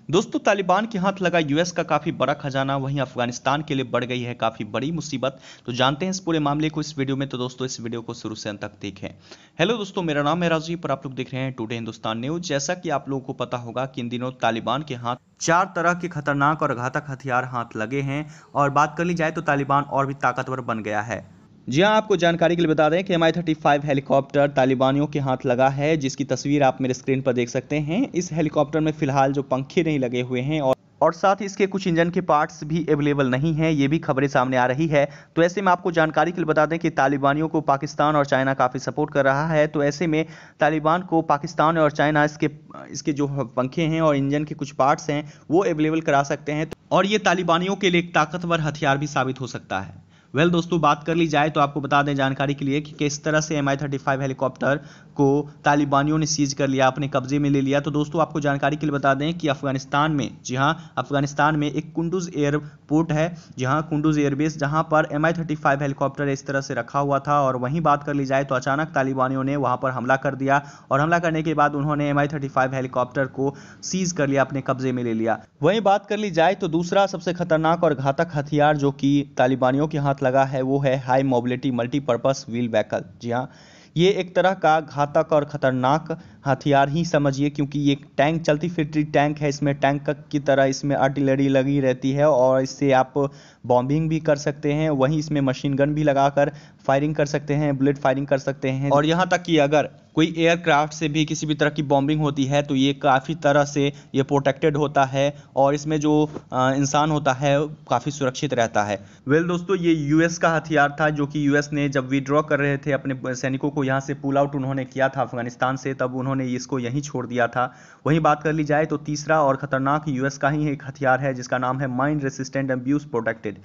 दोस्तों, तालिबान के हाथ लगा यूएस का काफी बड़ा खजाना वहीं अफगानिस्तान के लिए बढ़ गई है काफी बड़ी मुसीबत। तो जानते हैं इस पूरे मामले को इस वीडियो में। तो दोस्तों, इस वीडियो को शुरू से अंत तक देखें। हेलो दोस्तों, मेरा नाम है राजीव और आप लोग देख रहे हैं टुडे हिंदुस्तान न्यूज। जैसा कि आप लोगों को पता होगा कि इन दिनों तालिबान के हाथ 4 तरह के खतरनाक और घातक हथियार हाथ लगे हैं। और बात कर ली जाए तो तालिबान और भी ताकतवर बन गया है। जी हाँ, आपको जानकारी के लिए बता दें कि Mi-35 हेलीकॉप्टर तालिबानियों के हाथ लगा है, जिसकी तस्वीर आप मेरे स्क्रीन पर देख सकते हैं। इस हेलीकॉप्टर में फिलहाल जो पंखे नहीं लगे हुए हैं और साथ ही इसके कुछ इंजन के पार्ट्स भी अवेलेबल नहीं हैं, ये भी खबरें सामने आ रही है। तो ऐसे में आपको जानकारी के लिए बता दें कि तालिबानियों को पाकिस्तान और चाइना काफ़ी सपोर्ट कर रहा है। तो ऐसे में तालिबान को पाकिस्तान और चाइना इसके जो पंखे हैं और इंजन के कुछ पार्ट्स हैं वो अवेलेबल करा सकते हैं। और ये तालिबानियों के लिए एक ताकतवर हथियार भी साबित हो सकता है। दोस्तों, बात कर ली जाए तो आपको बता दें जानकारी के लिए कि किस तरह से Mi-35 हेलीकॉप्टर को तालिबानियों ने सीज कर लिया, अपने कब्जे में ले लिया। तो दोस्तों, आपको जानकारी के लिए बता दें कि अफगानिस्तान में, जी हाँ, अफगानिस्तान में एक कुंडुज एयरपोर्ट है, जहाँ कुंडुज एयरबेस, जहाँ पर Mi-35 हेलीकॉप्टर इस तरह से रखा हुआ था। और वहीं बात कर ली जाए तो अचानक तालिबानियों ने वहाँ पर हमला कर दिया और हमला करने के बाद उन्होंने Mi-35 हेलीकॉप्टर को सीज कर लिया, अपने कब्जे में ले लिया। वहीं बात कर ली जाए तो दूसरा सबसे खतरनाक और घातक हथियार जो कि तालिबानियों के हाथ लगा है वो है high mobility multipurpose wheel vehicle. जी हाँ, ये एक तरह का घातक और खतरनाक हथियार ही समझिए, क्योंकि ये टैंक, चलती फिरती टैंक है। इसमें टैंक की तरह इसमें आर्टिलरी लगी रहती है और इससे आप बॉम्बिंग भी कर सकते हैं। वहीं इसमें मशीन गन भी लगाकर फायरिंग कर सकते हैं, बुलेट फायरिंग कर सकते हैं। और यहाँ तक कि अगर कोई एयरक्राफ्ट से भी किसी भी तरह की बॉम्बिंग होती है तो ये काफ़ी तरह से ये प्रोटेक्टेड होता है और इसमें जो इंसान होता है काफ़ी सुरक्षित रहता है। दोस्तों, ये यूएस का हथियार था, जो कि यूएस ने जब विड्रॉ कर रहे थे अपने सैनिकों को, यहाँ से पुल आउट उन्होंने किया था अफगानिस्तान से, तब उन्होंने इसको यहीं छोड़ दिया था। वहीं बात कर ली जाए तो तीसरा और खतरनाक यूएस का ही एक हथियार है, जिसका नाम है माइन रेसिस्टेंट अब्यूज प्रोटेक्टेड।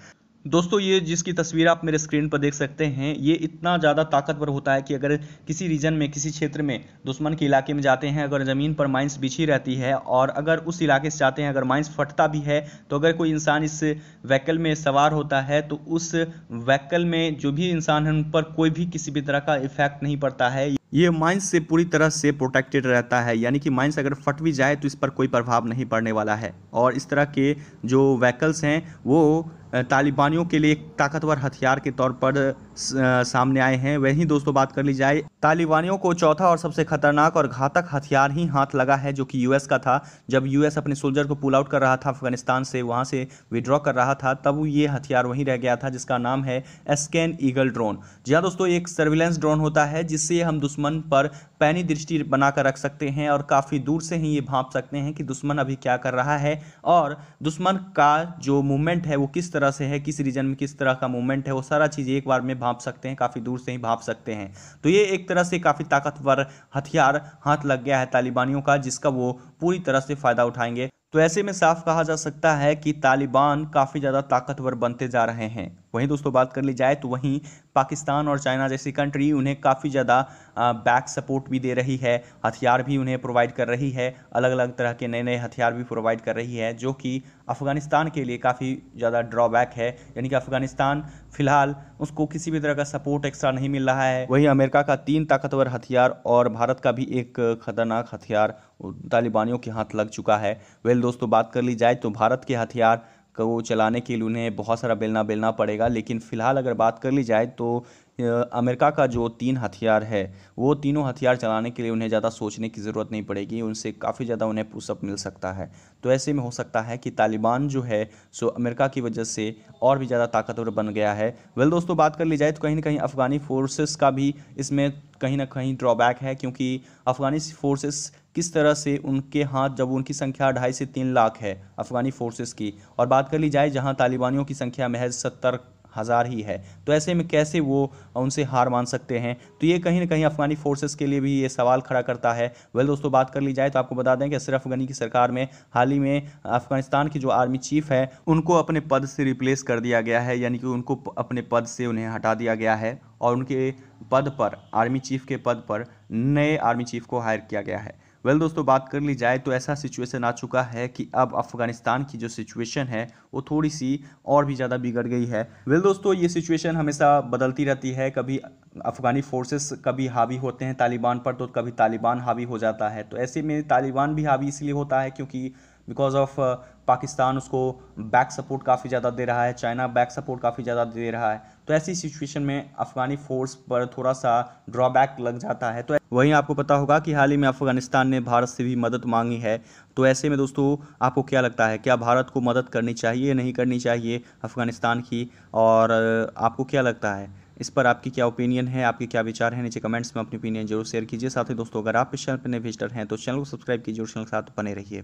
दोस्तों, ये जिसकी तस्वीर आप मेरे स्क्रीन पर देख सकते हैं, ये इतना ज़्यादा ताकतवर होता है कि अगर किसी रीजन में, किसी क्षेत्र में, दुश्मन के इलाके में जाते हैं, अगर ज़मीन पर माइंस बिछी रहती है और अगर उस इलाके से जाते हैं, अगर माइंस फटता भी है, तो अगर कोई इंसान इस व्हीकल में सवार होता है तो उस व्हीकल में जो भी इंसान है उन पर कोई भी किसी भी तरह का इफेक्ट नहीं पड़ता है। ये माइंस से पूरी तरह से प्रोटेक्टेड रहता है, यानी कि माइंस अगर फट भी जाए तो इस पर कोई प्रभाव नहीं पड़ने वाला है। और इस तरह के जो व्हीकल्स हैं वो तालिबानियों के लिए एक ताकतवर हथियार के तौर पर सामने आए हैं। वहीं दोस्तों, बात कर ली जाए, तालिबानियों को चौथा और सबसे खतरनाक और घातक हथियार ही हाथ लगा है, जो कि यूएस का था। जब यूएस अपने सोल्जर को पुल आउट कर रहा था अफगानिस्तान से, वहां से विड्रॉ कर रहा था, तब ये हथियार वहीं रह गया था, जिसका नाम है एस्कैन ईगल ड्रोन। जी हाँ दोस्तों, एक सर्विलेंस ड्रोन होता है जिससे हम दुश्मन पर पैनी दृष्टि बनाकर रख सकते हैं और काफ़ी दूर से ही ये भांप सकते हैं कि दुश्मन अभी क्या कर रहा है और दुश्मन का जो मूवमेंट है वो किस तरह से है, किस रीजन में किस तरह का मूवमेंट है, वो सारा चीज़ एक बार में भांप सकते हैं, काफ़ी दूर से ही भांप सकते हैं। तो ये एक तरह से काफ़ी ताकतवर हथियार हाथ लग गया है तालिबानियों का, जिसका वो पूरी तरह से फ़ायदा उठाएंगे। तो ऐसे में साफ कहा जा सकता है कि तालिबान काफ़ी ज़्यादा ताकतवर बनते जा रहे हैं। वहीं दोस्तों, बात कर ली जाए तो वहीं पाकिस्तान और चाइना जैसी कंट्री उन्हें काफ़ी ज़्यादा बैक सपोर्ट भी दे रही है, हथियार भी उन्हें प्रोवाइड कर रही है, अलग अलग तरह के नए नए हथियार भी प्रोवाइड कर रही है, जो कि अफगानिस्तान के लिए काफ़ी ज़्यादा ड्रॉबैक है। यानी कि अफगानिस्तान फिलहाल उसको किसी भी तरह का सपोर्ट एक्स्ट्रा नहीं मिल रहा है। वहीं अमेरिका का 3 ताकतवर हथियार और भारत का भी एक खतरनाक हथियार तालिबानियों के हाथ लग चुका है। दोस्तों, बात कर ली जाए तो भारत के हथियार को चलाने के लिए उन्हें बहुत सारा बेलना पड़ेगा, लेकिन फिलहाल अगर बात कर ली जाए तो अमेरिका का जो 3 हथियार है वो तीनों हथियार चलाने के लिए उन्हें ज़्यादा सोचने की ज़रूरत नहीं पड़ेगी, उनसे काफ़ी ज़्यादा उन्हें पुशअप मिल सकता है। तो ऐसे में हो सकता है कि तालिबान जो है सो अमेरिका की वजह से और भी ज़्यादा ताकतवर बन गया है। दोस्तों, बात कर ली जाए तो कहीं ना कहीं अफ़गानी फोर्सेस का भी इसमें कहीं ना कहीं ड्रॉबैक है, क्योंकि अफ़गानी फोर्सेस किस तरह से उनके हाथ, जब उनकी संख्या 2.5 से 3 लाख है अफ़गानी फोर्सेस की, और बात कर ली जाए जहां तालिबानियों की संख्या महज 70,000 ही है, तो ऐसे में कैसे वो उनसे हार मान सकते हैं। तो ये कहीं ना कहीं अफ़गानी फोर्सेस के लिए भी ये सवाल खड़ा करता है। दोस्तों, बात कर ली जाए तो आपको बता दें कि अशरफ गनी की सरकार में हाल ही में अफ़गानिस्तान की जो आर्मी चीफ है उनको अपने पद से रिप्लेस कर दिया गया है, यानी कि उनको अपने पद से उन्हें हटा दिया गया है और उनके पद पर, आर्मी चीफ के पद पर नए आर्मी चीफ को हायर किया गया है। दोस्तों, बात कर ली जाए तो ऐसा सिचुएशन आ चुका है कि अब अफगानिस्तान की जो सिचुएशन है वो थोड़ी सी और भी ज़्यादा बिगड़ गई है। दोस्तों, ये सिचुएशन हमेशा बदलती रहती है, कभी अफगानी फोर्सेस कभी हावी होते हैं तालिबान पर तो कभी तालिबान हावी हो जाता है। तो ऐसे में तालिबान भी हावी इसलिए होता है क्योंकि बिकॉज ऑफ पाकिस्तान उसको बैक सपोर्ट काफ़ी ज़्यादा दे रहा है, चाइना बैक सपोर्ट काफ़ी ज़्यादा दे रहा है। तो ऐसी सिचुएशन में अफगानी फोर्स पर थोड़ा सा ड्रॉबैक लग जाता है। तो वहीं आपको पता होगा कि हाल ही में अफगानिस्तान ने भारत से भी मदद मांगी है। तो ऐसे में दोस्तों आपको क्या लगता है, क्या भारत को मदद करनी चाहिए नहीं करनी चाहिए अफगानिस्तान की, और आपको क्या लगता है इस पर, आपकी क्या ओपिनियन है, आपके क्या विचार हैं, नीचे कमेंट्स में अपनी ओपिनियन जरूर शेयर कीजिए। साथ ही दोस्तों अगर आप इस चैनल पर नए विजिटर हैं तो चैनल को सब्सक्राइब कीजिए और चैनल के साथ बने रहिए।